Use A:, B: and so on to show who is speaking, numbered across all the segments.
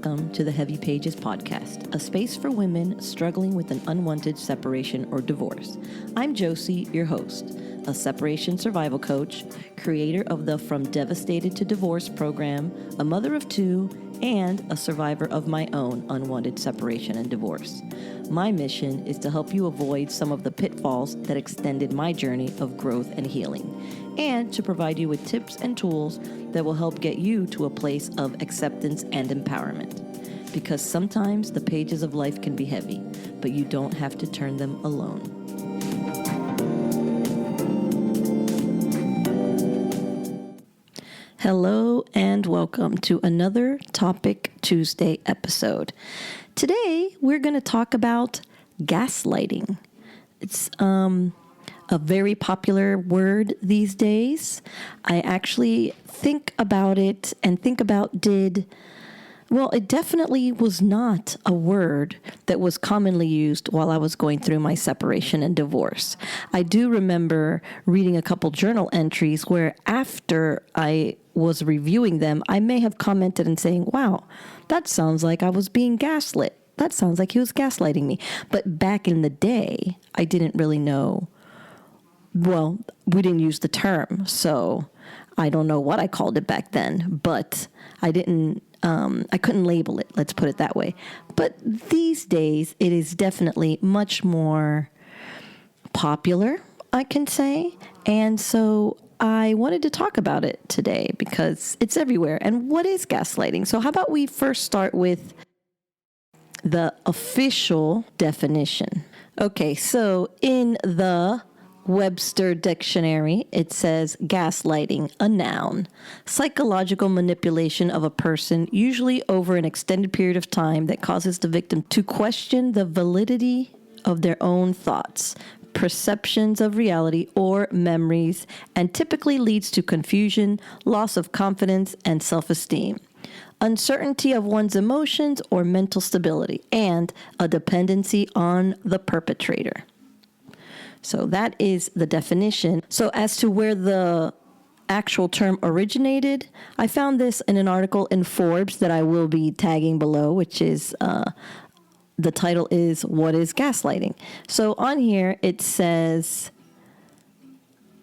A: Welcome to the Heavy Pages podcast, a space for women struggling with an unwanted separation or divorce. I'm Josie, your host, a separation survival coach, creator of the From Devastated to Divorce program, a mother of two, and a survivor of my own unwanted separation and divorce. My mission is to help you avoid some of the pitfalls that extended my journey of growth and healing, and to provide you with tips and tools that will help get you to a place of acceptance and empowerment. Because sometimes the pages of life can be heavy, but you don't have to turn them alone. Hello and welcome to another Topic Tuesday episode. Today we're going to talk about gaslighting. It's a very popular word these days. I actually think about it and think about it definitely was not a word that was commonly used while I was going through my separation and divorce. I do remember reading a couple journal entries where after I was reviewing them, I may have commented and saying, wow, that sounds like I was being gaslit. That sounds like he was gaslighting me. But back in the day, I didn't really know. Well, we didn't use the term, so I don't know what I called it back then, but I couldn't label it, let's put it that way. But these days, it is definitely much more popular, I can say. And so I wanted to talk about it today because it's everywhere. And what is gaslighting? So how about we first start with the official definition? Okay, so in the Webster Dictionary, it says gaslighting, a noun, psychological manipulation of a person, usually over an extended period of time, that causes the victim to question the validity of their own thoughts, perceptions of reality, or memories, and typically leads to confusion, loss of confidence and self-esteem, uncertainty of one's emotions or mental stability, and a dependency on the perpetrator. So that is the definition. So as to where the actual term originated, I found this in an article in Forbes that I will be tagging below, which is, the title is, What is Gaslighting? So on here, it says,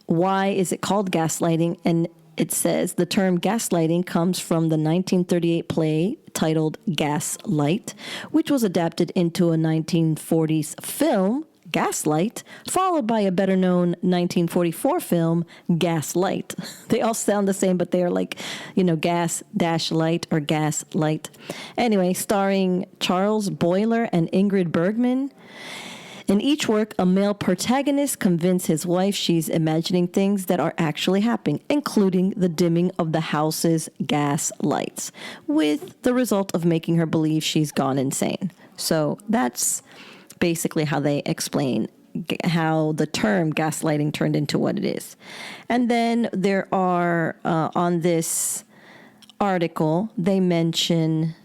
A: why is it called gaslighting? And it says the term gaslighting comes from the 1938 play titled Gaslight, which was adapted into a 1940s film, Gaslight, followed by a better-known 1944 film, Gaslight. They all sound the same, but they are like, gas-light or Gaslight. Anyway, starring Charles Boyer and Ingrid Bergman. In each work, a male protagonist convinces his wife she's imagining things that are actually happening, including the dimming of the house's gas lights, with the result of making her believe she's gone insane. So that's basically how they explain how the term gaslighting turned into what it is. And then there are, on this article, they mention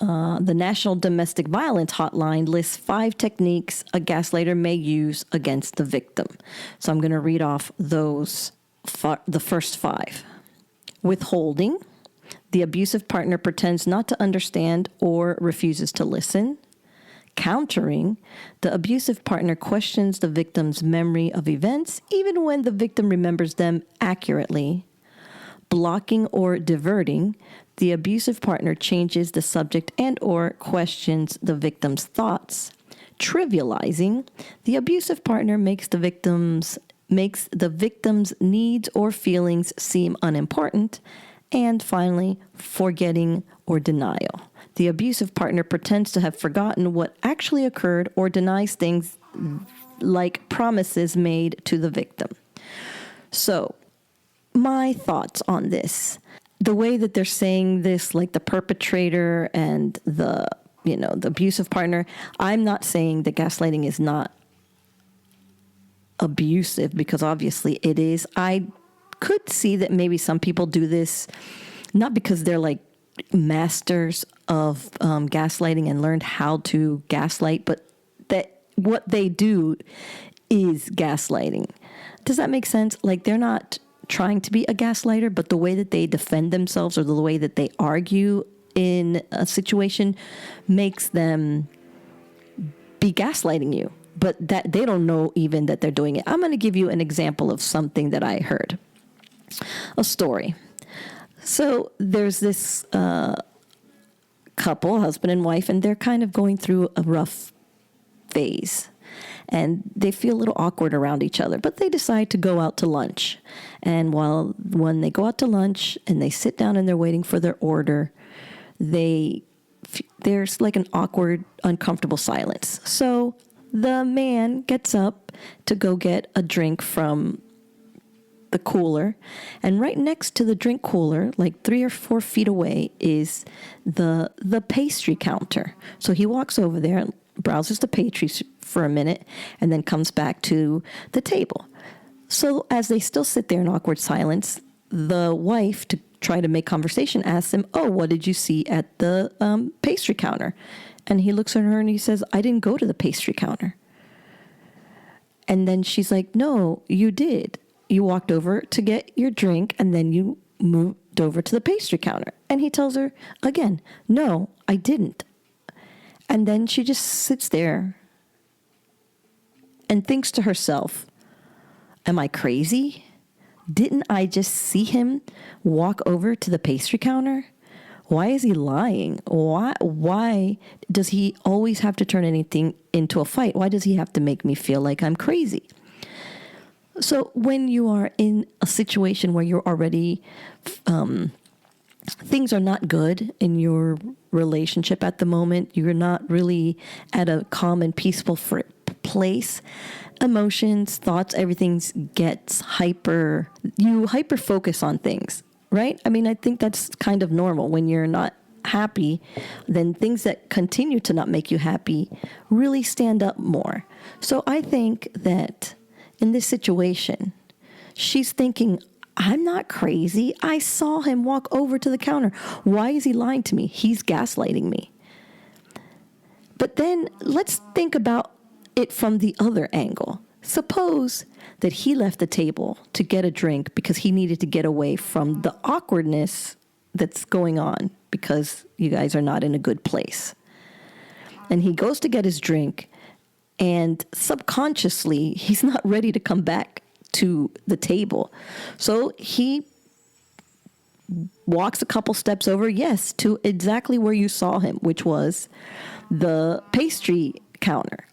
A: the National Domestic Violence Hotline lists 5 techniques a gaslighter may use against the victim. So I'm going to read off those, the first 5. Withholding. The abusive partner pretends not to understand or refuses to listen. Countering, the abusive partner questions the victim's memory of events, even when the victim remembers them accurately. Blocking or diverting, the abusive partner changes the subject and or questions the victim's thoughts. Trivializing, the abusive partner makes the victim's needs or feelings seem unimportant. And finally, forgetting or denial. The abusive partner pretends to have forgotten what actually occurred or denies things like promises made to the victim. So, my thoughts on this. The way that they're saying this, like the perpetrator and the abusive partner, I'm not saying that gaslighting is not abusive, because obviously it is. I could see that maybe some people do this not because they're like masters of gaslighting and learned how to gaslight, but that what they do is gaslighting. Does that make sense? Like, they're not trying to be a gaslighter, but the way that they defend themselves or the way that they argue in a situation makes them be gaslighting you, but that they don't know even that they're doing it. I'm going to give you an example of something that I heard, a story. So there's this couple, husband and wife, and they're kind of going through a rough phase. And they feel a little awkward around each other, but they decide to go out to lunch. And when they go out to lunch and they sit down and they're waiting for their order, there's like an awkward, uncomfortable silence. So the man gets up to go get a drink from the cooler, and right next to the drink cooler, like 3 or 4 feet away, is the pastry counter. So he walks over there and browses the pastries for a minute and then comes back to the table. So as they still sit there in awkward silence, the wife, to try to make conversation, asks him, "Oh, what did you see at the pastry counter?" And he looks at her and he says, "I didn't go to the pastry counter." And then she's like, "No, you did. You walked over to get your drink and then you moved over to the pastry counter." And he tells her again, "No, I didn't." And then she just sits there and thinks to herself, "Am I crazy? Didn't I just see him walk over to the pastry counter? Why is he lying? Why does he always have to turn anything into a fight? Why does he have to make me feel like I'm crazy?" So when you are in a situation where you're already, things are not good in your relationship at the moment, you're not really at a calm and peaceful place, emotions, thoughts, everything gets you hyper focus on things, right? I mean, I think that's kind of normal. When you're not happy, then things that continue to not make you happy really stand up more. So I think that in this situation, she's thinking, "I'm not crazy. I saw him walk over to the counter. Why is he lying to me? He's gaslighting me." But then let's think about it from the other angle. Suppose that he left the table to get a drink because he needed to get away from the awkwardness that's going on because you guys are not in a good place. And he goes to get his drink, and subconsciously, he's not ready to come back to the table. So he walks a couple steps over, yes, to exactly where you saw him, which was the pastry counter.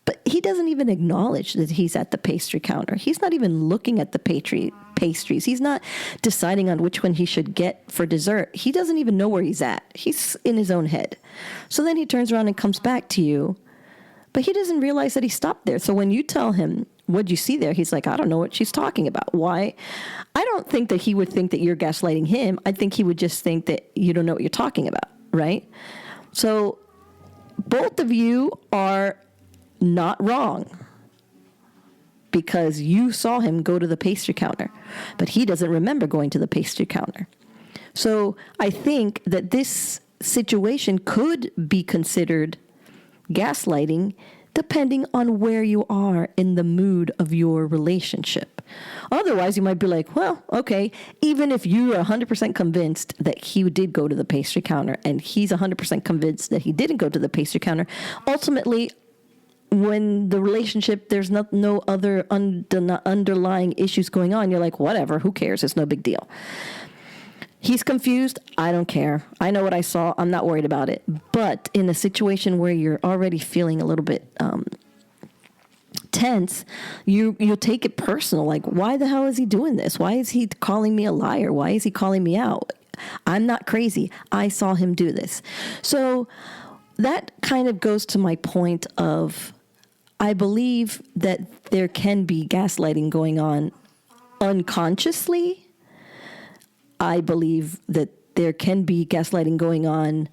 A: But he doesn't even acknowledge that he's at the pastry counter. He's not even looking at the pastries. He's not deciding on which one he should get for dessert. He doesn't even know where he's at. He's in his own head. So then he turns around and comes back to you, but he doesn't realize that he stopped there. So when you tell him, "What'd you see there?" He's like, "I don't know what she's talking about." Why? I don't think that he would think that you're gaslighting him. I think he would just think that you don't know what you're talking about, right? So both of you are not wrong because you saw him go to the pastry counter, but he doesn't remember going to the pastry counter. So I think that this situation could be considered gaslighting depending on where you are in the mood of your relationship. Otherwise, you might be like, well, okay, even if you are 100% convinced that he did go to the pastry counter and he's 100% convinced that he didn't go to the pastry counter, ultimately, when the relationship, there's no other underlying issues going on, you're like, whatever, who cares? It's no big deal. He's confused. I don't care. I know what I saw. I'm not worried about it. But in a situation where you're already feeling a little bit tense, you take it personal. Like, why the hell is he doing this? Why is he calling me a liar? Why is he calling me out? I'm not crazy. I saw him do this. So that kind of goes to my point of, I believe that there can be gaslighting going on unconsciously. I believe that there can be gaslighting going on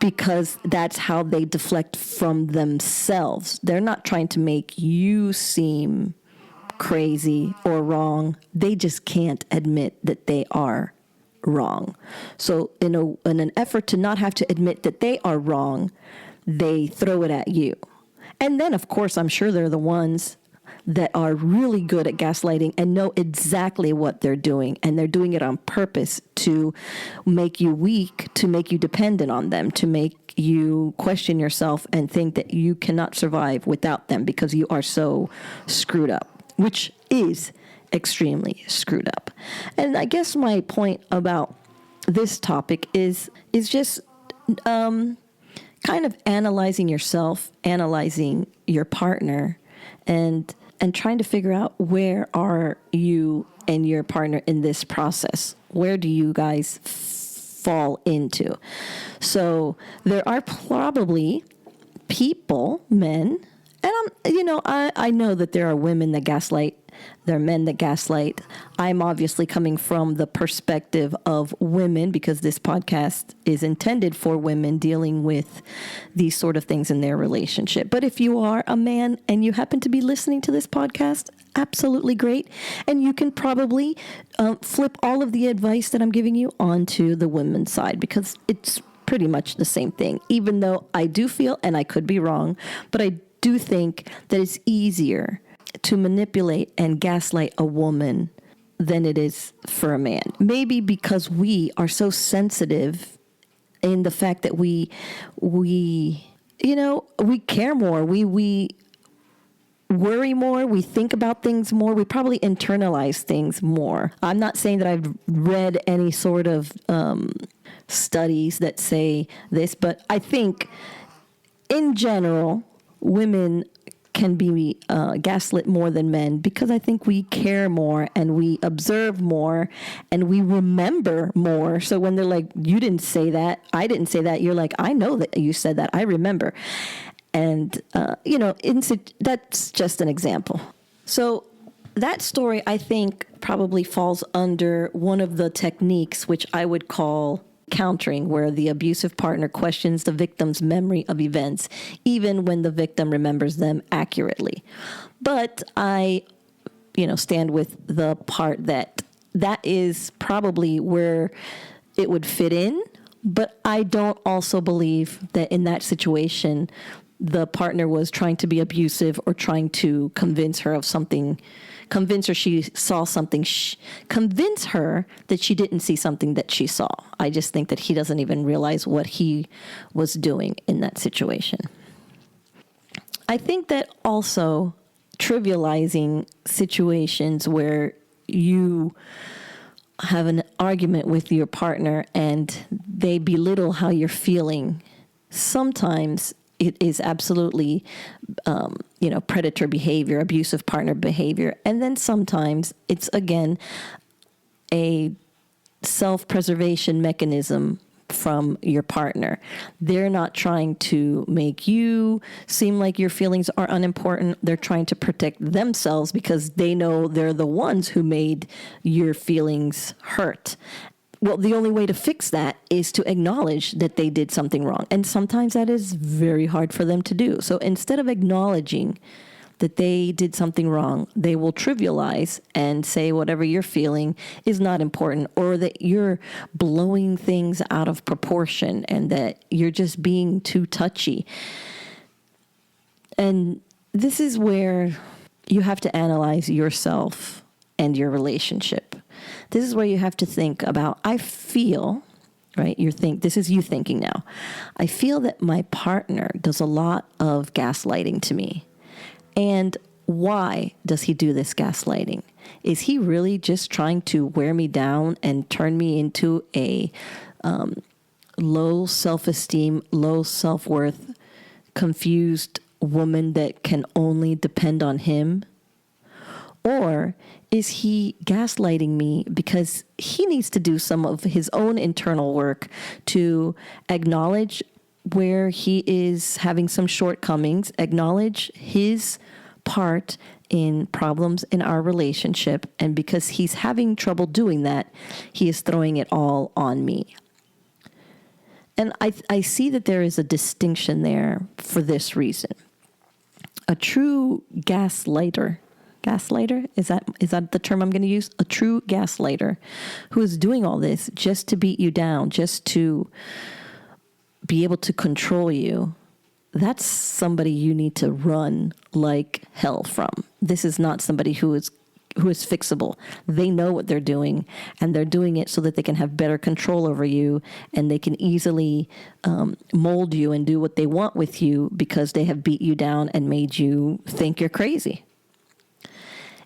A: because that's how they deflect from themselves. They're not trying to make you seem crazy or wrong. They just can't admit that they are wrong. So in an effort to not have to admit that they are wrong, they throw it at you. And then, of course, I'm sure they're the ones that are really good at gaslighting and know exactly what they're doing. And they're doing it on purpose to make you weak, to make you dependent on them, to make you question yourself and think that you cannot survive without them because you are so screwed up, which is extremely screwed up. And I guess my point about this topic is just kind of analyzing yourself, analyzing your partner, and trying to figure out where are you and your partner in this process. Where do you guys fall into? So there are probably people, men, and I know that there are women that gaslight. There are men that gaslight. I'm obviously coming from the perspective of women because this podcast is intended for women dealing with these sort of things in their relationship. But if you are a man and you happen to be listening to this podcast, absolutely great. And you can probably flip all of the advice that I'm giving you onto the women's side because it's pretty much the same thing, even though I do feel, and I could be wrong, but I do think that it's easier to manipulate and gaslight a woman than it is for a man. Maybe because we are so sensitive in the fact that we care more. We worry more. We think about things more. We probably internalize things more. I'm not saying that I've read any sort of studies that say this, but I think in general, women can be gaslit more than men because I think we care more and we observe more and we remember more. So when they're like, you didn't say that, I didn't say that, you're like, I know that you said that, I remember. And, that's just an example. So that story, I think, probably falls under one of the techniques which I would call countering, where the abusive partner questions the victim's memory of events, even when the victim remembers them accurately. But I, stand with the part that is probably where it would fit in. But I don't also believe that in that situation, the partner was trying to be abusive or trying to convince her of something, convince her she saw something, convince her that she didn't see something that she saw. I just think that he doesn't even realize what he was doing in that situation. I think that also trivializing situations where you have an argument with your partner and they belittle how you're feeling, sometimes it is absolutely, predator behavior, abusive partner behavior. And then sometimes it's, again, a self-preservation mechanism from your partner. They're not trying to make you seem like your feelings are unimportant. They're trying to protect themselves because they know they're the ones who made your feelings hurt. Well, the only way to fix that is to acknowledge that they did something wrong. And sometimes that is very hard for them to do. So instead of acknowledging that they did something wrong, they will trivialize and say whatever you're feeling is not important, or that you're blowing things out of proportion and that you're just being too touchy. And this is where you have to analyze yourself and your relationship. This is where you have to think about, I feel, right? This is you thinking now. I feel that my partner does a lot of gaslighting to me. And why does he do this gaslighting? Is he really just trying to wear me down and turn me into a low self-esteem, low self-worth, confused woman that can only depend on him? Or is he gaslighting me because he needs to do some of his own internal work to acknowledge where he is having some shortcomings, acknowledge his part in problems in our relationship, and because he's having trouble doing that, he is throwing it all on me? And I see that there is a distinction there for this reason. A true gaslighter, is that the term I'm going to use? A true gaslighter who is doing all this just to beat you down, just to be able to control you, that's somebody you need to run like hell from. This is not somebody who is fixable. They know what they're doing, and they're doing it so that they can have better control over you, and they can easily mold you and do what they want with you because they have beat you down and made you think you're crazy.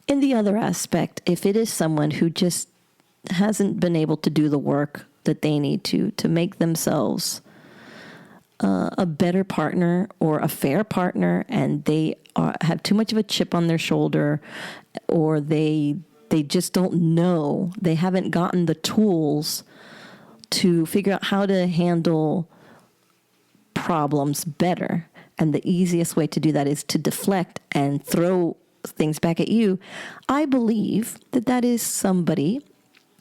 A: In the other aspect, if it is someone who just hasn't been able to do the work that they need to make themselves a better partner or a fair partner, and they have too much of a chip on their shoulder, or they just don't know, they haven't gotten the tools to figure out how to handle problems better. And the easiest way to do that is to deflect and throw things back at you. I believe that is somebody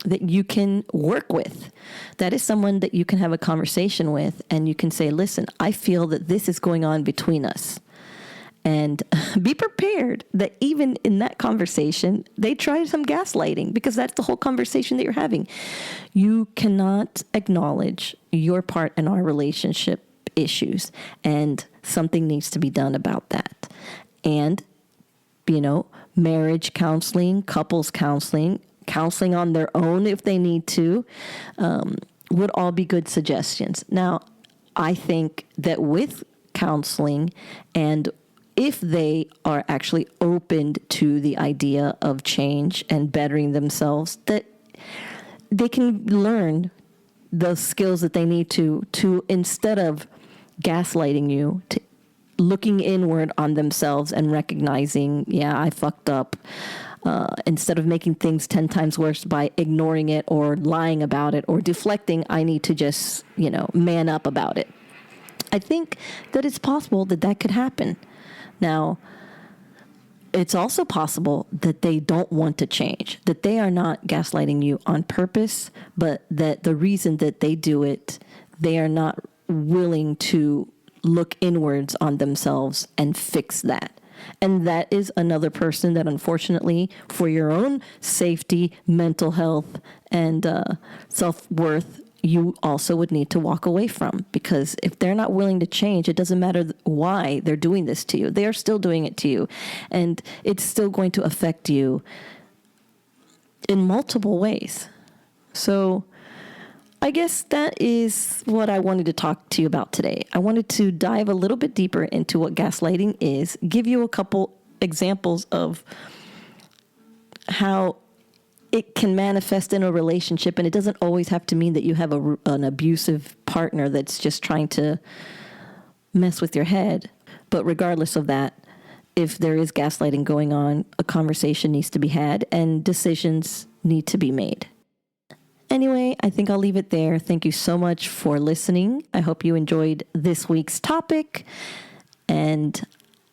A: that you can work with. That is someone that you can have a conversation with, and you can say, listen, I feel that this is going on between us. And be prepared that even in that conversation, they try some gaslighting, because that's the whole conversation that you're having. You cannot acknowledge your part in our relationship issues, and something needs to be done about that. And, marriage counseling, couples counseling on their own if they need to, would all be good suggestions. Now, I think that with counseling, and if they are actually opened to the idea of change and bettering themselves, that they can learn the skills that they need to instead of gaslighting you, to looking inward on themselves and recognizing, yeah, I fucked up. Instead of making things 10 times worse by ignoring it or lying about it or deflecting, I need to just, man up about it. I think that it's possible that could happen. Now, it's also possible that they don't want to change, that they are not gaslighting you on purpose, but that the reason that they do it, they are not willing to look inwards on themselves and fix that. And that is another person that, unfortunately, for your own safety, mental health, and self-worth, you also would need to walk away from. Because if they're not willing to change, it doesn't matter why they're doing this to you. They are still doing it to you. And it's still going to affect you in multiple ways. So I guess that is what I wanted to talk to you about today. I wanted to dive a little bit deeper into what gaslighting is, give you a couple examples of how it can manifest in a relationship, and it doesn't always have to mean that you have an abusive partner that's just trying to mess with your head. But regardless of that, if there is gaslighting going on, a conversation needs to be had and decisions need to be made. Anyway, I think I'll leave it there. Thank you so much for listening. I hope you enjoyed this week's topic, and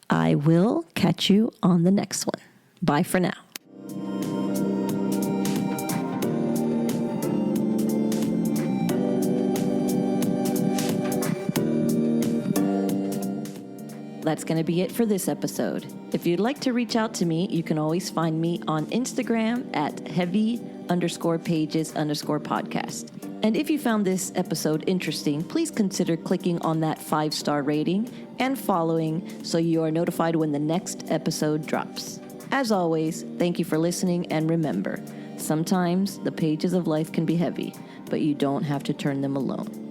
A: I will catch you on the next one. Bye for now. That's going to be it for this episode. If you'd like to reach out to me, you can always find me on Instagram at heavy_pages_podcast. And if you found this episode interesting, please consider clicking on that 5-star rating and following so you are notified when the next episode drops. As always, thank you for listening, and remember, sometimes the pages of life can be heavy, but you don't have to turn them alone.